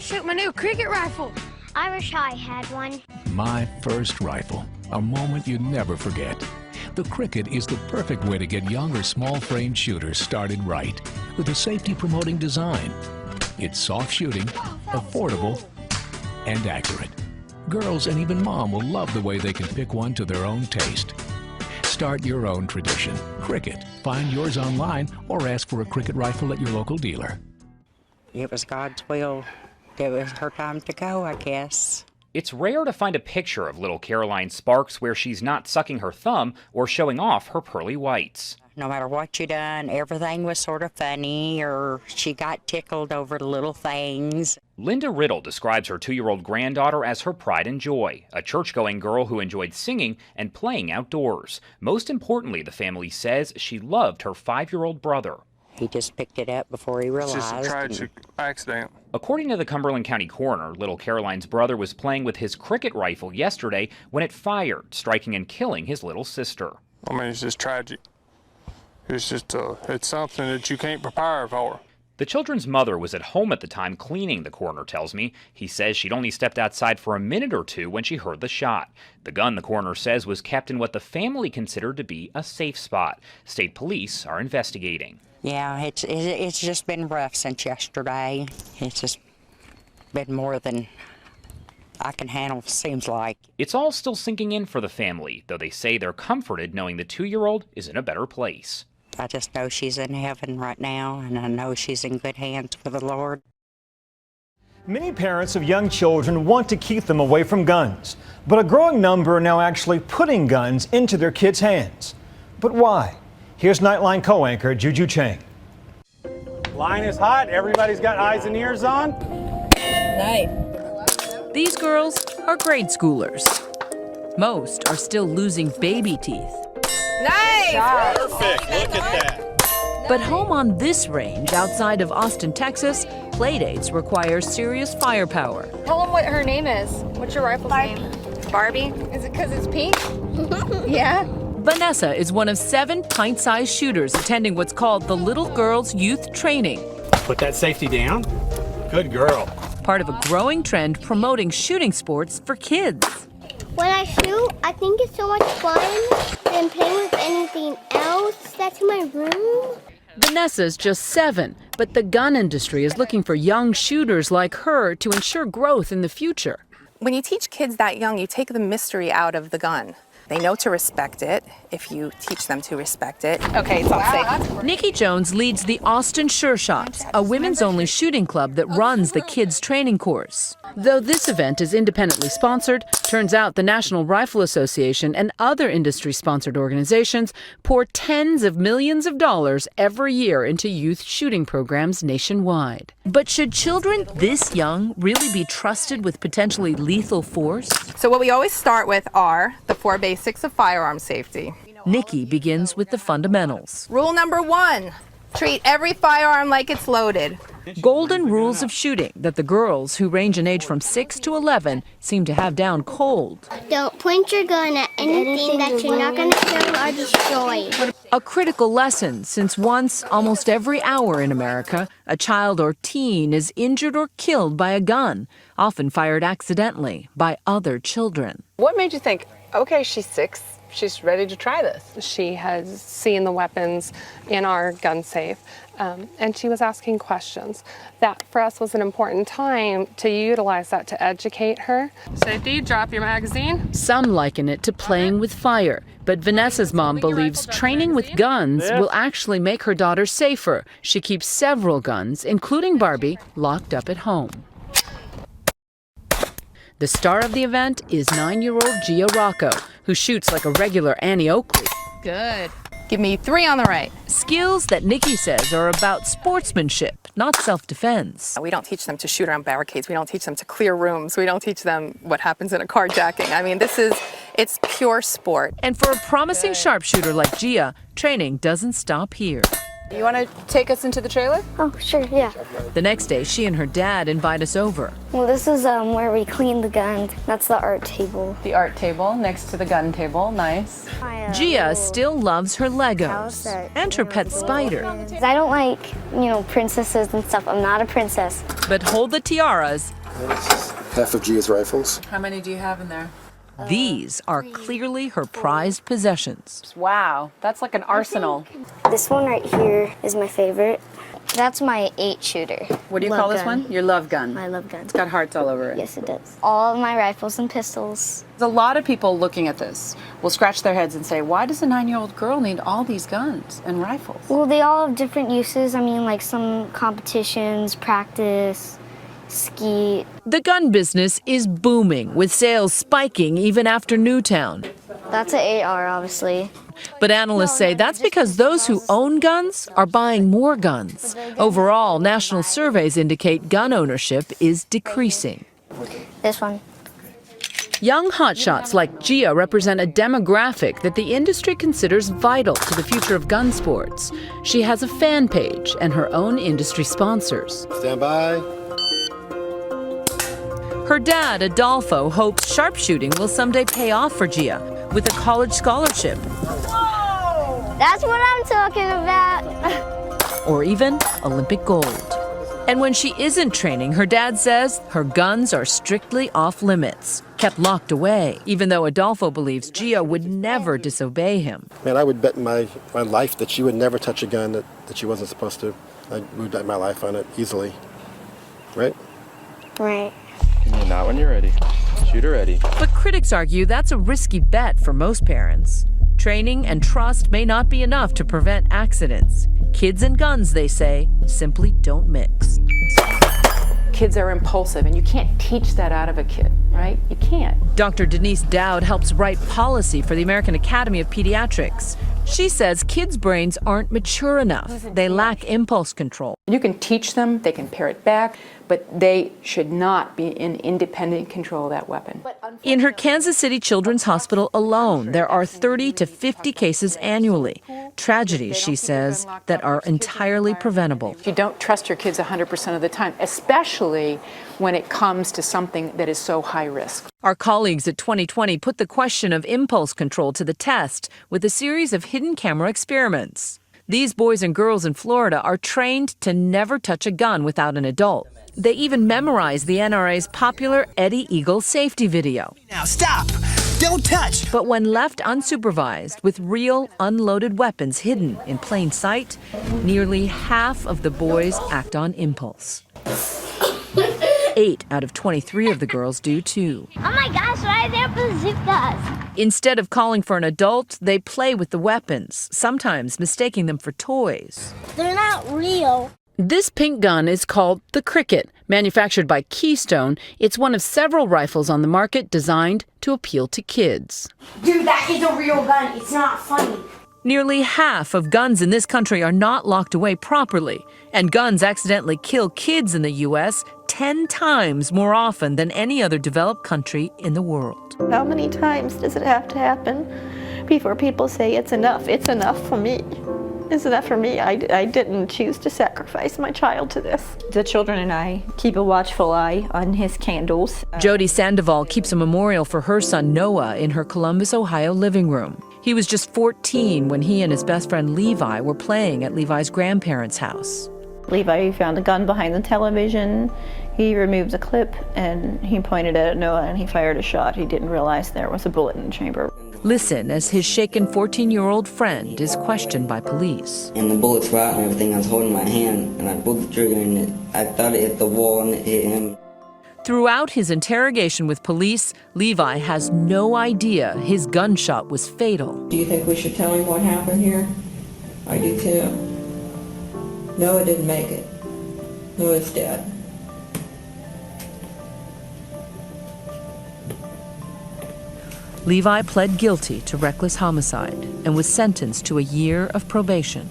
shoot my new cricket rifle. I wish I had one. My first rifle, a moment you never forget. The Cricket is the perfect way to get young or small-framed shooters started right, with a safety-promoting design. It's soft shooting, affordable, and accurate. Girls and even mom will love the way they can pick one to their own taste. Start your own tradition. Cricket. Find yours online or ask for a Cricket rifle at your local dealer. It was God's will. It was her time to go, I guess. It's rare to find a picture of little Caroline Sparks where she's not sucking her thumb or showing off her pearly whites. No matter what you done, everything was sort of funny, or she got tickled over the little things. Linda Riddle describes her 2-year-old granddaughter as her pride and joy, a church-going girl who enjoyed singing and playing outdoors. Most importantly, the family says she loved her 5-year-old brother. He just picked it up before he realized. It's just a tragic accident. According to the Cumberland County coroner, little Caroline's brother was playing with his cricket rifle yesterday when it fired, striking and killing his little sister. I mean, it's just tragic. It's just, it's something that you can't prepare for. The children's mother was at home at the time cleaning, the coroner tells me. He says she'd only stepped outside for a minute or two when she heard the shot. The gun, the coroner says, was kept in what the family considered to be a safe spot. State police are investigating. Yeah, it's just been rough since yesterday. It's just been more than I can handle, seems like. It's all still sinking in for the family, though they say they're comforted knowing the 2-year-old is in a better place. I just know she's in heaven right now, and I know she's in good hands with the Lord. Many parents of young children want to keep them away from guns, but a growing number are now actually putting guns into their kids' hands. But why? Here's Nightline co-anchor Juju Chang. Line is hot. Everybody's got eyes and ears on. Night. These girls are grade schoolers. Most are still losing baby teeth. Nice! Perfect. Look at that. But home on this range outside of Austin, Texas, playdates require serious firepower. Tell them what her name is. What's your rifle's name? Barbie. Is it because it's pink? Yeah. Vanessa is one of 7 pint-sized shooters attending what's called the Little Girls Youth Training. Put that safety down. Good girl. Part of a growing trend promoting shooting sports for kids. When I shoot, I think it's so much fun than playing with anything else that's in my room. Vanessa's just 7, but the gun industry is looking for young shooters like her to ensure growth in the future. When you teach kids that young, you take the mystery out of the gun. They know to respect it if you teach them to respect it. Okay, it's all safe. Nikki Jones leads the Austin Sure Shots, a women's-only shooting club that runs the kids' training course. Though this event is independently sponsored, turns out the National Rifle Association and other industry-sponsored organizations pour tens of millions of dollars every year into youth shooting programs nationwide. But should children this young really be trusted with potentially lethal force? So what we always start with are the 4 basics of firearm safety. Nikki begins with the fundamentals. Rule number 1, treat every firearm like it's loaded. Golden rules of shooting that the girls who range in age from 6 to 11 seem to have down cold. Don't point your gun at anything that you're not going to kill or destroy. A critical lesson since once, almost every hour in America, a child or teen is injured or killed by a gun, often fired accidentally by other children. What made you think, okay, she's 6, she's ready to try this? She has seen the weapons in our gun safe, and she was asking questions. That for us was an important time to utilize that to educate her. Safety, drop your magazine. Some liken it to playing with fire, but Vanessa's mom believes training with guns will actually make her daughter safer. She keeps several guns, including Barbie, locked up at home. The star of the event is 9-year-old Gia Rocco, who shoots like a regular Annie Oakley. Good. Give me 3 on the right. Skills that Nikki says are about sportsmanship, not self-defense. We don't teach them to shoot around barricades. We don't teach them to clear rooms. We don't teach them what happens in a carjacking. I mean, it's pure sport. And for a promising sharpshooter like Gia, training doesn't stop here. You want to take us into the trailer? Oh, sure, yeah. The next day, she and her dad invite us over. Well, this is where we clean the guns. That's the art table. The art table next to the gun table. Nice. Gia still loves her Legos and her pet spider. I don't like, princesses and stuff. I'm not a princess. But hold the tiaras. Half of Gia's rifles. How many do you have in there? These are clearly her prized possessions. Wow, that's like an arsenal. This one right here is my favorite. That's my 8-shooter. What do you call this one? Your love gun. My love gun. It's got hearts all over it. Yes, it does. All of my rifles and pistols. There's a lot of people looking at this will scratch their heads and say, why does a 9-year-old girl need all these guns and rifles? Well, they all have different uses. I mean, like some competitions, practice, ski. The gun business is booming, with sales spiking even after Newtown. That's an AR, obviously. But analysts say that's because those who own guns are buying more guns. Overall, national surveys indicate gun ownership is decreasing. This one. Young hotshots like Gia represent a demographic that the industry considers vital to the future of gun sports. She has a fan page and her own industry sponsors. Stand by. Her dad, Adolfo, hopes sharpshooting will someday pay off for Gia with a college scholarship. Whoa! That's what I'm talking about. Or even Olympic gold. And when she isn't training, her dad says her guns are strictly off limits, kept locked away, even though Adolfo believes Gia would never disobey him. Man, I would bet my life that she would never touch a gun that she wasn't supposed to. I would bet my life on it easily. Right? Right. Not when you're ready. Shooter ready. But critics argue that's a risky bet for most parents. Training and trust may not be enough to prevent accidents. Kids and guns, they say, simply don't mix. Kids are impulsive, and you can't teach that out of a kid, right? You can't. Dr. Denise Dowd helps write policy for the American Academy of Pediatrics. She says kids' brains aren't mature enough. They lack impulse control. You can teach them, they can pare it back, but they should not be in independent control of that weapon. In her Kansas City Children's Hospital alone, there are 30 to 50 cases annually. Tragedies, she says, that are entirely preventable. You don't trust your kids 100% of the time, especially when it comes to something that is so high risk. Our colleagues at 2020 put the question of impulse control to the test with a series of hidden camera experiments. These boys and girls in Florida are trained to never touch a gun without an adult. They even memorize the NRA's popular Eddie Eagle safety video. Now stop! Don't touch! But when left unsupervised with real unloaded weapons hidden in plain sight, nearly half of the boys act on impulse. 8 out of 23 of the girls do too. Oh my gosh, why are there bazookas? Instead of calling for an adult, they play with the weapons, sometimes mistaking them for toys. They're not real. This pink gun is called the Cricket. Manufactured by Keystone, it's one of several rifles on the market designed to appeal to kids. Dude, that is a real gun. It's not funny. Nearly half of guns in this country are not locked away properly, and guns accidentally kill kids in the U.S. 10 times more often than any other developed country in the world. How many times does it have to happen before people say it's enough? It's enough for me. It's enough for me. I didn't choose to sacrifice my child to this. The children and I keep a watchful eye on his candles. Jody Sandoval keeps a memorial for her son Noah in her Columbus, Ohio living room. He was just 14 when he and his best friend Levi were playing at Levi's grandparents' house. Levi found a gun behind the television. He removed the clip and he pointed it at Noah and he fired a shot. He didn't realize there was a bullet in the chamber. Listen as his shaken 14-year-old friend is questioned by police. And the bullets were out and everything. I was holding my hand and I pulled the trigger and I thought it hit the wall and it hit him. Throughout his interrogation with police, Levi has no idea his gunshot was fatal. Do you think we should tell him what happened here? I do too. Noah didn't make it. Noah's dead. Levi pled guilty to reckless homicide and was sentenced to a year of probation.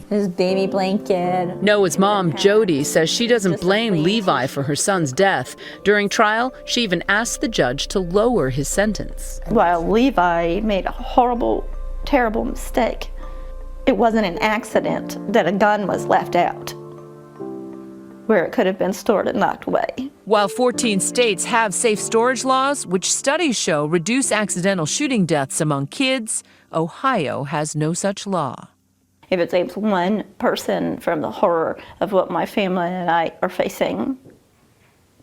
His baby blanket. Noah's mom, Jody, says she doesn't blame Levi for her son's death. During trial, she even asked the judge to lower his sentence. While Levi made a horrible, terrible mistake, it wasn't an accident that a gun was left out where it could have been stored and locked away. While 14 states have safe storage laws, which studies show reduce accidental shooting deaths among kids, Ohio has no such law. If it saves one person from the horror of what my family and I are facing,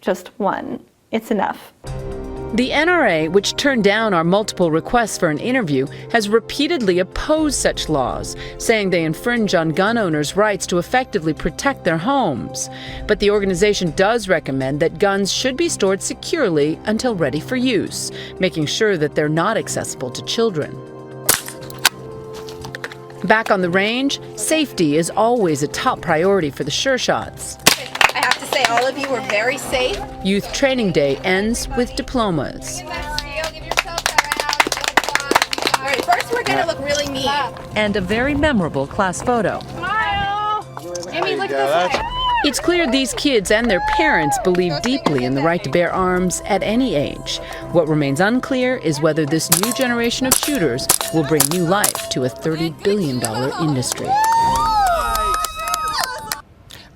just one, it's enough. The NRA, which turned down our multiple requests for an interview, has repeatedly opposed such laws, saying they infringe on gun owners' rights to effectively protect their homes. But the organization does recommend that guns should be stored securely until ready for use, making sure that they're not accessible to children. Back on the range, safety is always a top priority for the Sure Shots. I have to say, all of you were very safe. Youth Training Day ends with diplomas. All right, first we're gonna look really mean. And a very memorable class photo. Amy, look this way. It's clear these kids and their parents believe deeply in the right to bear arms at any age. What remains unclear is whether this new generation of shooters will bring new life to a $30 billion industry.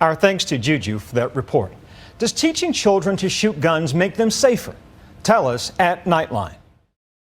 Our thanks to Juju for that report. Does teaching children to shoot guns make them safer? Tell us at Nightline.